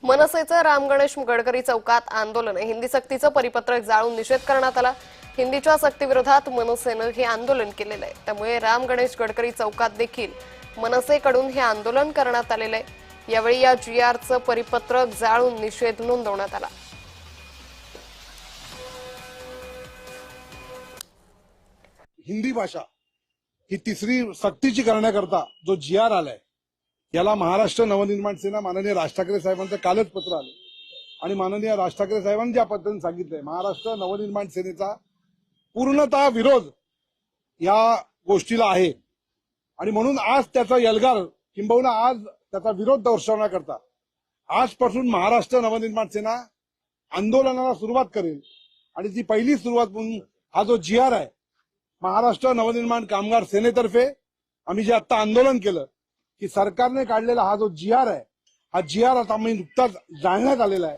मनसेचं राम गणेश गडकरी चौकात आंदोलन हिंदी सक्तीचं परिपत्रक जाळून निषेध करण्यात आला। हिंदीच्या सक्तीविरोधात मनसेनं हे आंदोलन केलेलं आहे। त्यामुळे राम गणेश गडकरी चौकात देखील मनसेकडून हे आंदोलन करण्यात आलेलं आहे। यावेळी या जीआरचं परिपत्रक जाळून निषेध नोंदवण्यात आला। हिंदी भाषा ही तिसरी सक्तीची करण्याकरता जो जीआर आलाय याला महाराष्ट्र नवनिर्माण सेना माननीय राज ठाकरे साहेबांचं कालच पत्र आलं आणि माननीय राज ठाकरे साहेबांनी ज्या पद्धतीने सांगितलंय महाराष्ट्र नवनिर्माण सेनेचा पूर्णतः विरोध या गोष्टीला आहे आणि म्हणून आज त्याचा यलगार किंबहुना आज त्याचा विरोध दर्शवण्याकरता आजपासून महाराष्ट्र नवनिर्माण सेना आंदोलनाला सुरुवात करेल आणि ती पहिली सुरुवात म्हणून हा जो जीआर आहे महाराष्ट्र नवनिर्माण कामगार सेनेतर्फे आम्ही जे आता आंदोलन केलं की सरकारने काढलेला हा जो जीआर आहे हा जीआर आता आम्ही नुकताच जाळण्यात आलेला आहे।